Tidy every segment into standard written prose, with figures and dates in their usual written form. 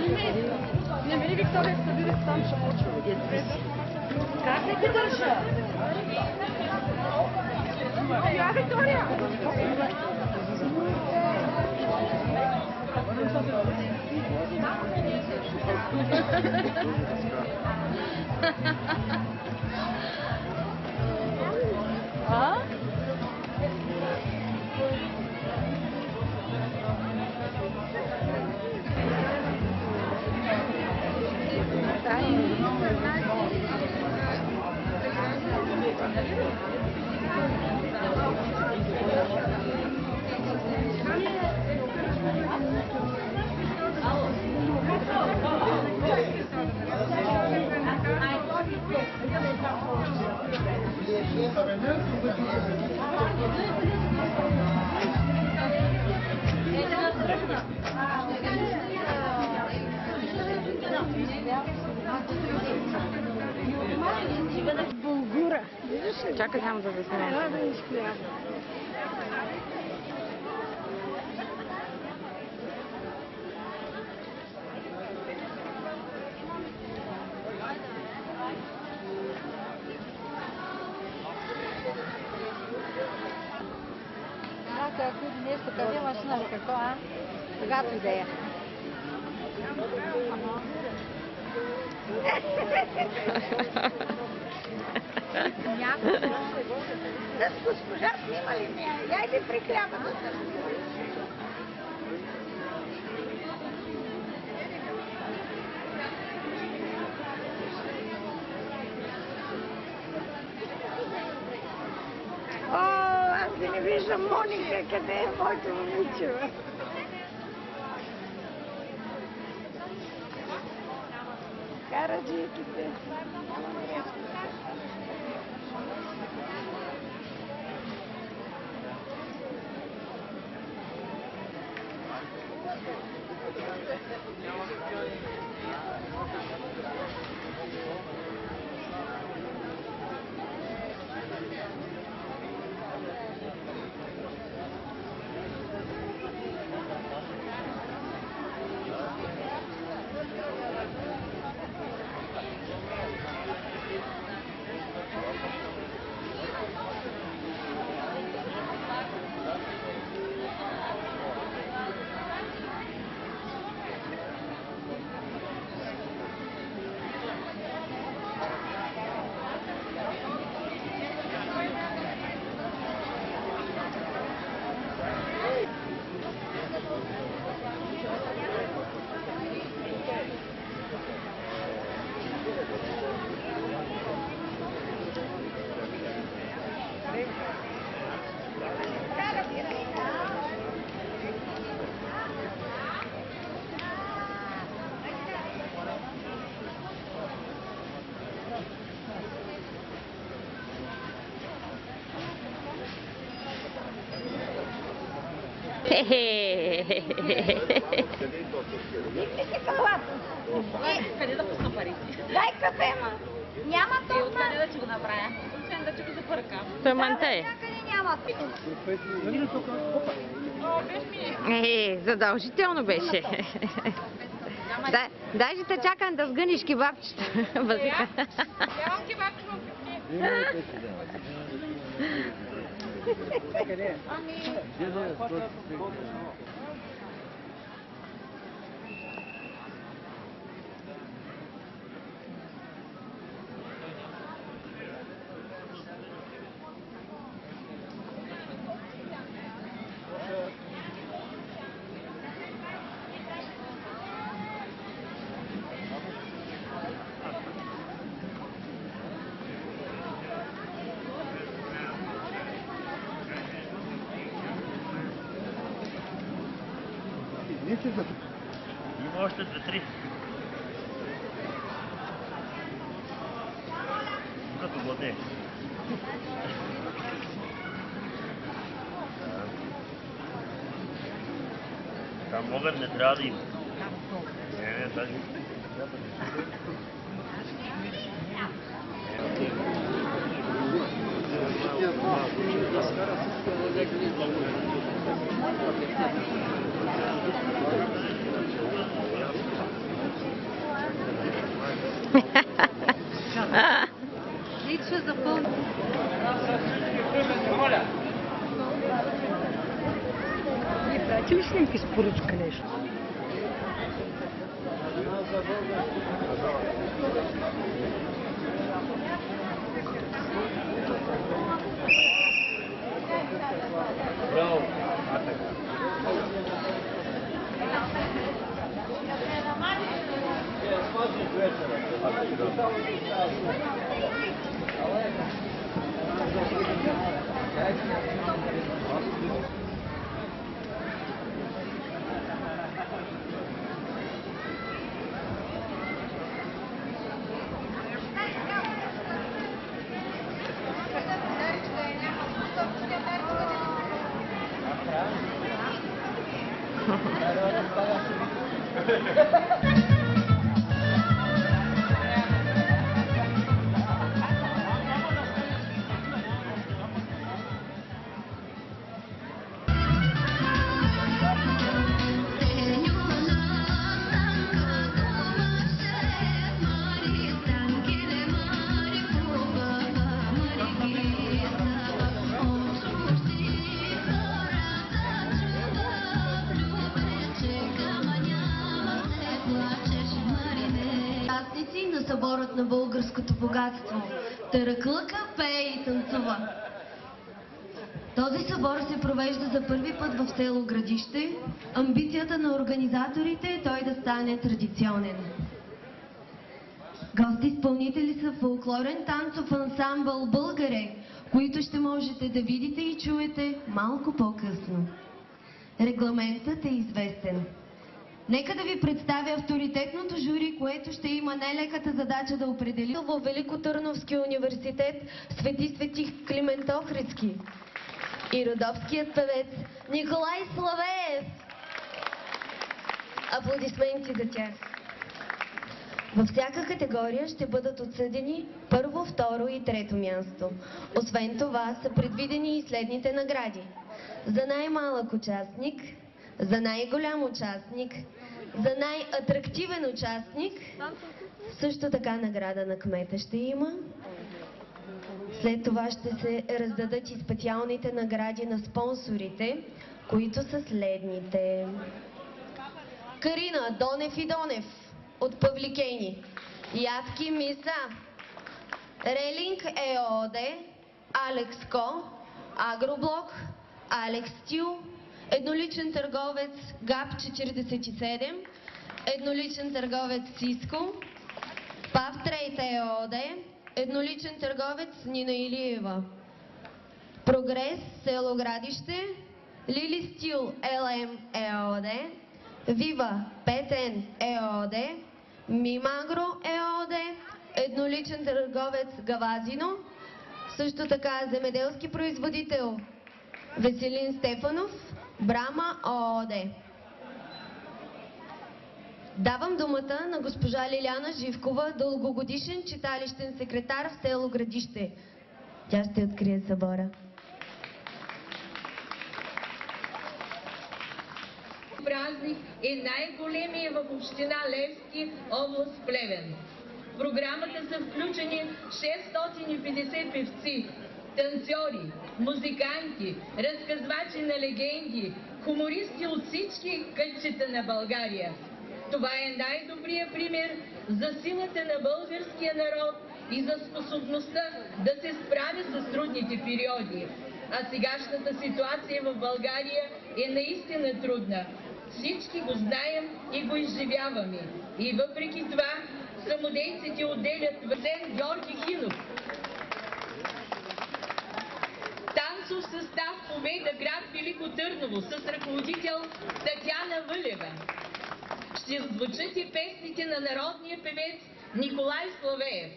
Не, мени Виктория събира сам, ще мълча. Как не ти държа? Я, Виктория! А? Булгура. Чакай само да заснимам. Ако нещо, къде машина ли какво, а? Когато идея. С госпожа снима ли ме? Я иди при хляба да се аз да не виждам Моника, къде е моето момиче. Караджийките. Къде да пусна пари? Дай кафе, ма. Няма толкова. Откъде да ти го направя? Освен да ти го запъркам. Той манте. Някъде няма. Задължително беше. Даже те чакам да сгъниш кебабчета. Нямам кебабче в Има още 2-3. Като владе. Там могат, не трябва да има. Не, тази. Липсва за пълно. Не прати ли снимки с поръчка нещо? Браво! На съборът на българското богатство. Таръклъка пее и танцува. Този събор се провежда за първи път в село Градище. Амбицията на организаторите е той да стане традиционен. Гости изпълнители са фолклорен танцов ансамбъл Българе, които ще можете да видите и чуете малко по-късно. Регламентът е известен. Нека да ви представя авторитетното жури, което ще има нелеката задача да определи във Великотърновския университет Свети Климент Охридски и родовският певец Николай Славеев. Аплодисменти за тях. Във всяка категория ще бъдат отсъдени първо, второ и трето място. Освен това са предвидени и следните награди. За най-малък участник, за най-голям участник, за най-атрактивен участник, също така награда на кмета ще има. След това ще се раздадат и специалните награди на спонсорите, които са следните. Карина Донев и Донев от Павликени, Ядки Миса, Релинг ЕОД, Алекс Ко, Агроблок, Алекс Стил, едноличен търговец ГАП 47, едноличен търговец Сиско, Пав Трейт ЕОД, едноличен търговец Нина Илиева, Прогрес село Градище, Лили Стил ЛМ ЕОД, Вива ПТН ЕОД, Мимагро ЕОД, едноличен търговец Гавазино, също така земеделски производител Веселин Стефанов, Брама ООД. Давам думата на госпожа Лиляна Живкова, дългогодишен читалищен секретар в село Градище. Тя ще открие събора. Празник е най-големия в община Левски, област Плевен. В програмата са включени 650 певци, танцори, музиканти, разказвачи на легенди, хумористи от всички кътчета на България. Това е най-добрият пример за силата на българския народ и за способността да се справи с трудните периоди. А сегашната ситуация в България е наистина трудна. Всички го знаем и го изживяваме. И въпреки това, самодейците отделят Васен Георги Хинов. Танцов състав Победа, град Велико Търново, с ръководител Татяна Вълева. Ще звучат и песните на народния певец Николай Славеев.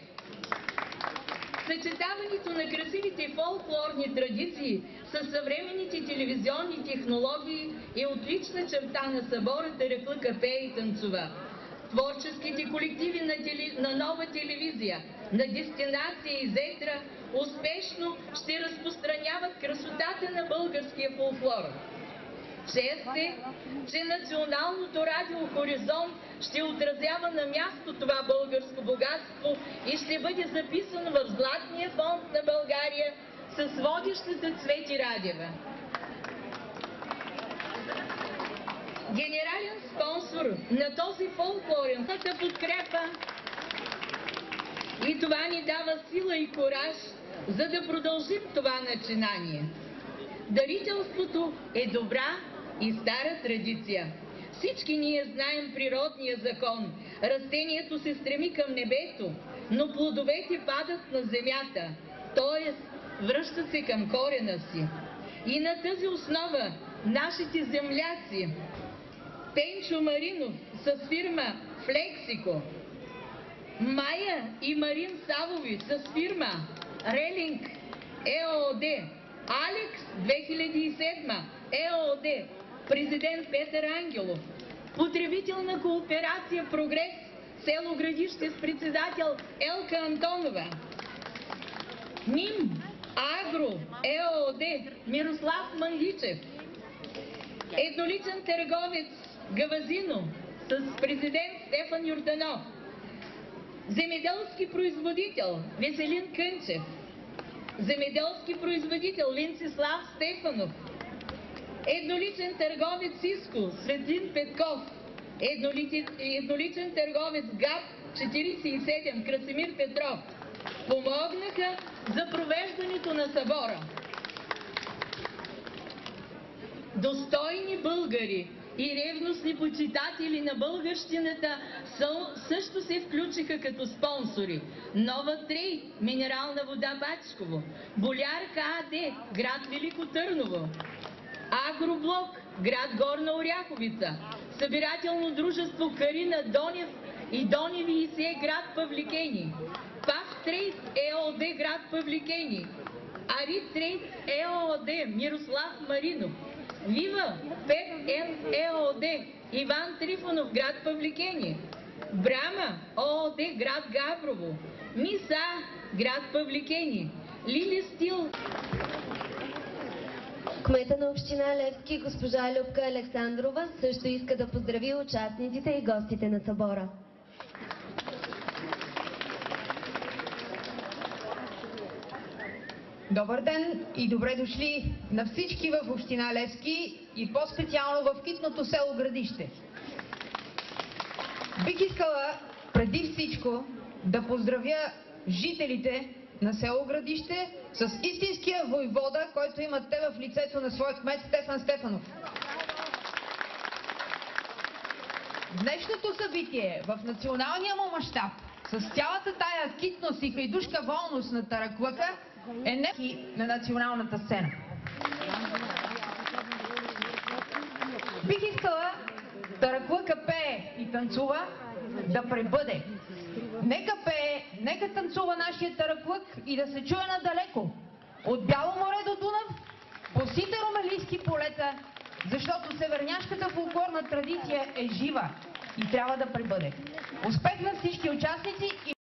Съчетаването на красивите фолклорни традиции с съвременните телевизионни технологии е отлична черта на събора Таръклъка пее и танцува. Творческите колективи на Нова телевизия, на Дестинация и Зетра успешно ще разпространяват красотата на българския фолклор. Чест е, че Националното радио Хоризонт ще отразява на място това българско богатство и ще бъде записано в Златния фонд на България с водещата Цвети Радева. Генерален спонсор на този фолклорен подкрепа и това ни дава сила и кораж, за да продължим това начинание. Дарителството е добра и стара традиция. Всички ние знаем природния закон. Растението се стреми към небето, но плодовете падат на земята, т.е. връщат се към корена си. И на тази основа нашите земляци Пенчо Маринов с фирма Флексико, Майя и Марин Савови с фирма Релинг ЕООД, Алекс 2007 ЕООД, президент Петър Ангелов, потребителна кооперация Прогрес, село Градище с председател Елка Антонова, НИМ Агро ЕООД Мирослав Мангичев, едноличен търговец Гавазино с президент Стефан Юрданов, земеделски производител Веселин Кънчев, земеделски производител Венцислав Стефанов, едноличен търговец Сиско Светлин Петков, едноличен търговец ГАП 47 Красимир Петров помогнаха за провеждането на събора. Достойни българи и ревностни почитатели на българщината също се включиха като спонсори. Нова Трей, минерална вода Бачково, Болярка АД, град Велико Търново, Агроблок, град Горна Оряховица, събирателно дружество Карина Донев и Доневи и Се, град Павликени, Пав Трейд ЕООД, град Павликени, Ари Трейд ЕООД, Мирослав Маринов, Вива 5Н ЕООД, Иван Трифонов, град Павликени, Брама ООД, град Габрово, Миса, град Павликени, Лили Стил. Кмета на община Левски, госпожа Любка Александрова, също иска да поздрави участниците и гостите на събора. Добър ден и добре дошли на всички в община Левски и по-специално в китното село Градище. Бих искала преди всичко да поздравя жителите на село Градище с истинския войвода, който имат те в лицето на своя кмет Стефан Стефанов. Днешното събитие в националния му мащаб с цялата тая китност и хайдушка волност на тараклъка е не на националната сцена. Бих искала тараклъка пее и танцува да пребъде. Нека пее, нека танцува нашия тараклък и да се чуе надалеко. От Бяло море до Дунав, по сите румелийски полета, защото северняшката фолклорна традиция е жива и трябва да пребъде. Успех на всички участници!